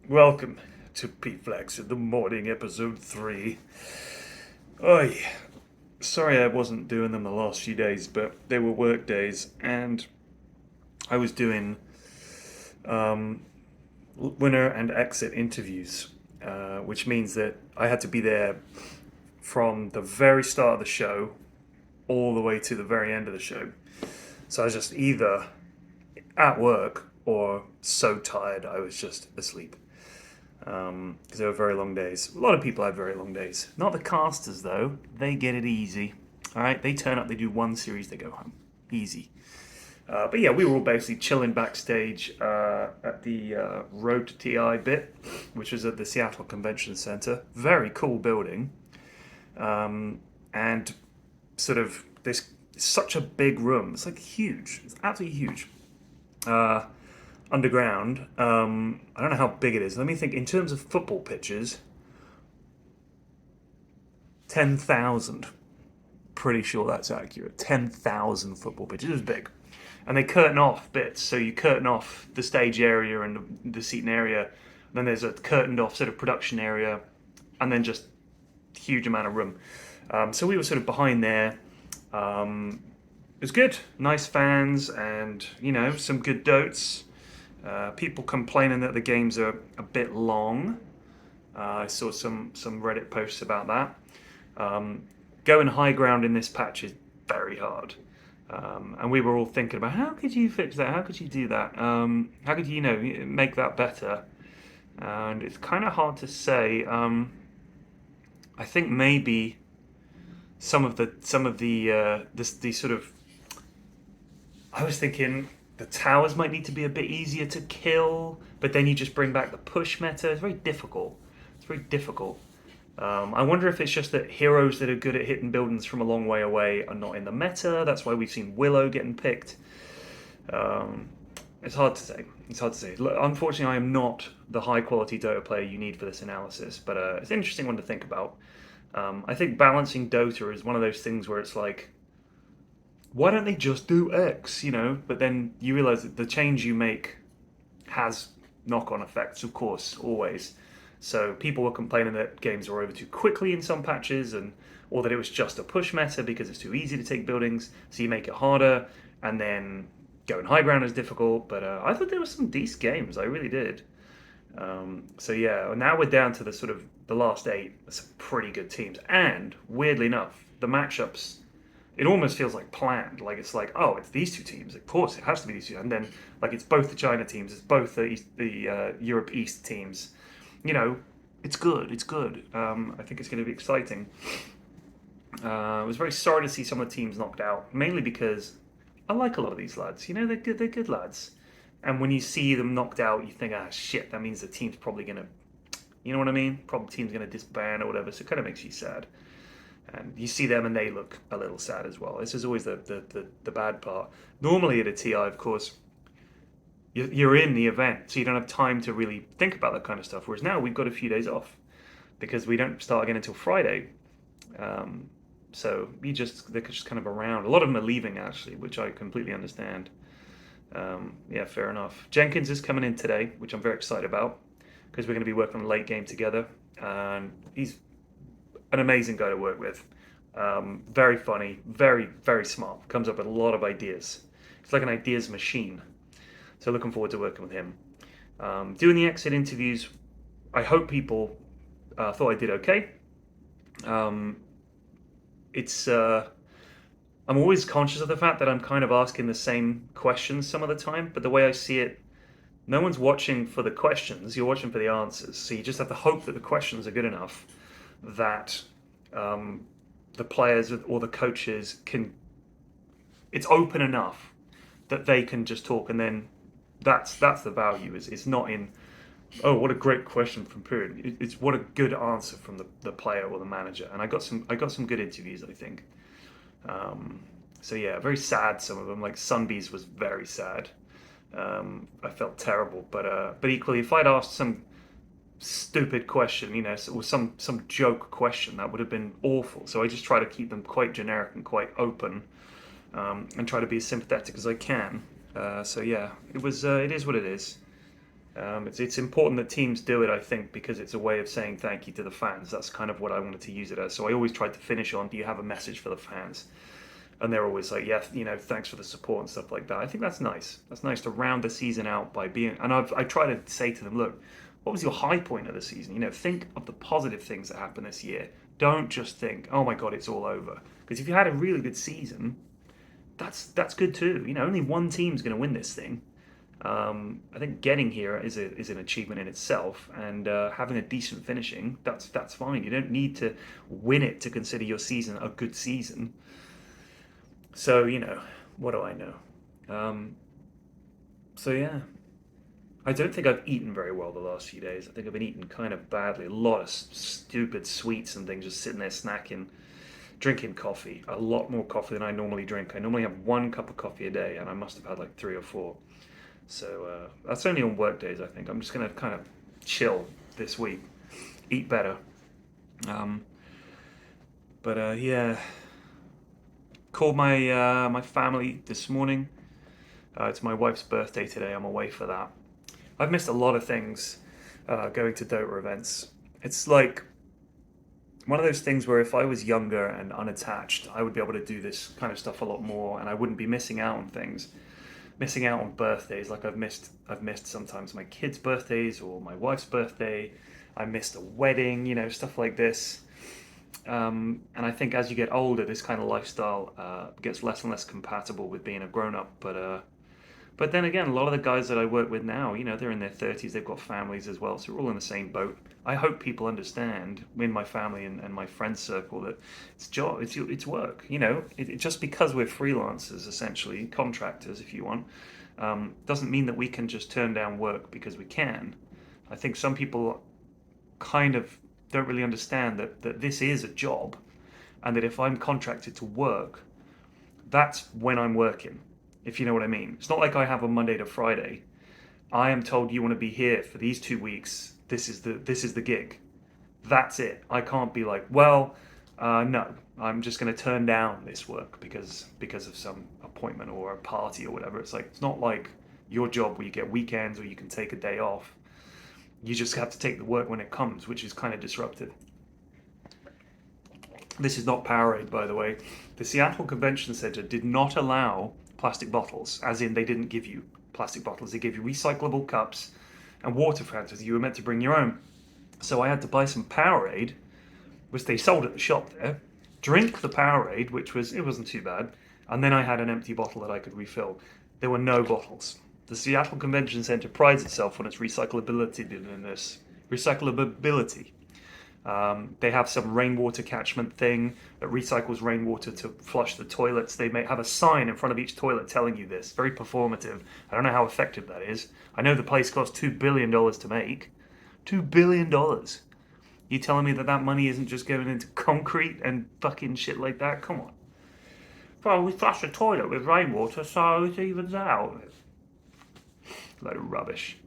Welcome to PFlax in the morning, episode 3. Oi, sorry I wasn't doing them the last few days, but they were work days, and I was doing um, winner and exit interviews, which means that I had to be there from the very start of the show all the way to the very end of the show. So I was just either at work or so tired I was just asleep. Because they were very long days. A lot of people have very long days. Not the casters, though. They get it easy. All right, they turn up, they do one series, they go home. Easy. But yeah, we were all basically chilling backstage at the Road to TI bit, which was at the Seattle Convention Center. Very cool building. And sort of this, such a big room. It's like huge. It's absolutely huge. Underground. I don't know how big it is. Let me think. In terms of football pitches, 10,000. Pretty sure that's accurate. 10,000 football pitches. It was big. And they curtain off bits. So you curtain off the stage area and the seating area. Then there's a curtained off sort of production area. And then just huge amount of room. So we were sort of behind there. It was good. Nice fans and, some good dotes. People complaining that the games are a bit long. I saw some Reddit posts about that. Going high ground in this patch is very hard. And we were all thinking about how could you fix that? How could you do that? How could you, make that better? And it's kind of hard to say. I think maybe some of the sort of I was thinking the towers might need to be a bit easier to kill, but then you just bring back the push meta. It's very difficult. It's very difficult. I wonder if it's just that heroes that are good at hitting buildings from a long way away are not in the meta. That's why we've seen Willow getting picked. It's hard to say. It's hard to say. Unfortunately, I am not the high quality Dota player you need for this analysis, but it's an interesting one to think about. I think balancing Dota is one of those things where it's like, why don't they just do X, But then you realize that the change you make has knock-on effects, of course, always. So people were complaining that games were over too quickly in some patches, or that it was just a push meta because it's too easy to take buildings, so you make it harder, and then going high ground is difficult. But I thought there were some decent games, I really did. So yeah, now we're down to the sort of the last 8. Some pretty good teams, and weirdly enough, the matchups it almost feels like planned. Like it's like, oh, it's these two teams. Of course, it has to be these two. And then like it's both the China teams, it's both the Europe East teams. It's good. It's good. I think it's going to be exciting. I was very sorry to see some of the teams knocked out, mainly because I like a lot of these lads. They're good. They're good lads. And when you see them knocked out, you think, ah, shit, that means the team's probably going to, you know what I mean? Probably the team's going to disband or whatever. So it kind of makes you sad. And you see them and they look a little sad as well. This is always the bad part. Normally at a TI, of course, you're in the event, so you don't have time to really think about that kind of stuff. Whereas now we've got a few days off because we don't start again until Friday. So they're just kind of around. A lot of them are leaving actually, which I completely understand. Yeah, fair enough. Jenkins is coming in today, which I'm very excited about because we're going to be working on a late game together. And he's an amazing guy to work with. Very funny, very, very smart. Comes up with a lot of ideas. It's like an ideas machine. So looking forward to working with him. Doing the exit interviews, I hope people thought I did okay. It's I'm always conscious of the fact that I'm kind of asking the same questions some of the time, but the way I see it, no one's watching for the questions, you're watching for the answers. So you just have to hope that the questions are good enough that the players or the coaches can, it's open enough that they can just talk, and then that's the value. It's not in, oh, what a great question from Period. It's what a good answer from the player or the manager. And I got some good interviews, I think. So yeah, very sad. Some of them, like Sunbees, was very sad. I felt terrible, but equally, if I'd asked some stupid question, or some joke question, that would have been awful. So I just try to keep them quite generic and quite open, and try to be as sympathetic as I can. So yeah, it is what it is. It's important that teams do it, I think, because it's a way of saying thank you to the fans. That's kind of what I wanted to use it as. So I always tried to finish on, do you have a message for the fans? And they're always like, yeah, thanks for the support and stuff like that. I think that's nice. That's nice to round the season out by being. And I try to say to them, look, what was your high point of the season? Think of the positive things that happened this year. Don't just think, oh my god, it's all over. Because if you had a really good season, that's good too. Only one team's going to win this thing. I think getting here is an achievement in itself, and having a decent finishing, that's fine. You don't need to win it to consider your season a good season. So what do I know? Um, so yeah, I don't think I've eaten very well the last few days. I think I've been eating kind of badly. A lot of stupid sweets and things, just sitting there snacking, drinking coffee. A lot more coffee than I normally drink. I normally have 1 cup of coffee a day, and I must have had like 3 or 4. So that's only on work days, I think. I'm just going to kind of chill this week, eat better. Um, but yeah, called my family this morning. It's my wife's birthday today. I'm away for that. I've missed a lot of things going to Dota events. It's like one of those things where if I was younger and unattached, I would be able to do this kind of stuff a lot more, and I wouldn't be missing out on things. Missing out on birthdays, like I've missed sometimes my kids' birthdays or my wife's birthday. I missed a wedding, stuff like this. And I think as you get older, this kind of lifestyle gets less and less compatible with being a grown up. But then again, a lot of the guys that I work with now, they're in their 30s, they've got families as well, so we're all in the same boat. I hope people understand in my family and my friend circle that it's job, it's work. Just because we're freelancers, essentially contractors, if you want, doesn't mean that we can just turn down work because we can. I think some people kind of don't really understand that this is a job, and that if I'm contracted to work, that's when I'm working, if you know what I mean. It's not like I have a Monday to Friday. I am told you want to be here for these 2 weeks. This is the gig. That's it. I can't be like, well, no, I'm just going to turn down this work because of some appointment or a party or whatever. It's not like your job where you get weekends or you can take a day off. You just have to take the work when it comes, which is kind of disruptive. This is not Powerade, by the way. The Seattle Convention Center did not allow plastic bottles, as in they didn't give you plastic bottles. They gave you recyclable cups and water fountains. You were meant to bring your own. So I had to buy some Powerade, which they sold at the shop there, drink the Powerade, it wasn't too bad, and then I had an empty bottle that I could refill. There were no bottles. The Seattle Convention Center prides itself on its recyclability. They have some rainwater catchment thing that recycles rainwater to flush the toilets. They may have a sign in front of each toilet telling you this. Very performative. I don't know how effective that is. I know the place cost $2 billion to make. $2 billion. You telling me that money isn't just going into concrete and fucking shit like that? Come on. Well, we flush the toilet with rainwater so it evens out. Load of rubbish.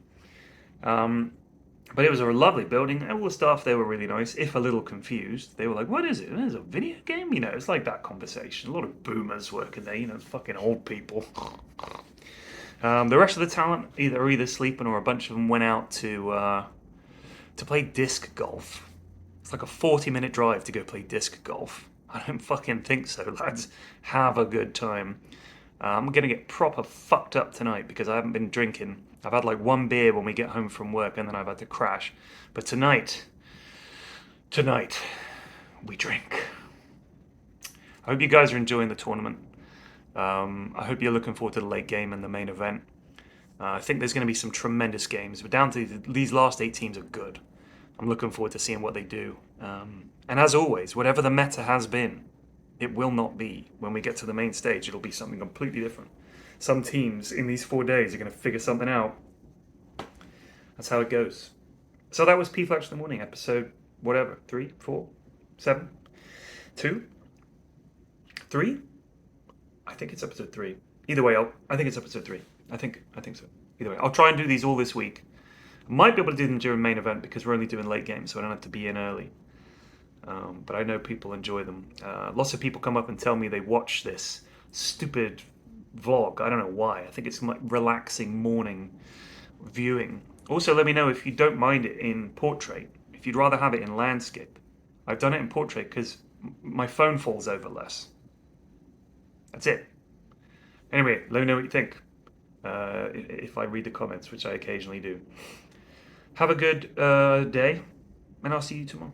But it was a lovely building. All the staff there were really nice, if a little confused. They were like, what is it? It's a video game? It's like that conversation. A lot of boomers working there, fucking old people. The rest of the talent are either sleeping or a bunch of them went out to play disc golf. It's like a 40-minute drive to go play disc golf. I don't fucking think so, lads. Have a good time. I'm going to get proper fucked up tonight because I haven't been drinking. I've had like 1 beer when we get home from work and then I've had to crash. But tonight, we drink. I hope you guys are enjoying the tournament. I hope you're looking forward to the late game and the main event. I think there's going to be some tremendous games. But down to these last 8 teams are good. I'm looking forward to seeing what they do. And as always, whatever the meta has been, it will not be. When we get to the main stage, it'll be something completely different. Some teams in these 4 days are going to figure something out. That's how it goes. So that was PFlax in the Morning, episode whatever, 3, 4, 7, 2, 3? I think it's episode 3. Either way, I think it's episode 3. I think so. Either way, I'll try and do these all this week. I might be able to do them during main event because we're only doing late games, so I don't have to be in early. But I know people enjoy them. Lots of people come up and tell me they watch this stupid vlog. I don't know why. I think it's like relaxing morning viewing Also, let me know if you don't mind it in portrait, if you'd rather have it in landscape. I've done it in portrait because my phone falls over less. That's it. Anyway, let me know what you think if I read the comments, which I occasionally do. Have a good day, and I'll see you tomorrow.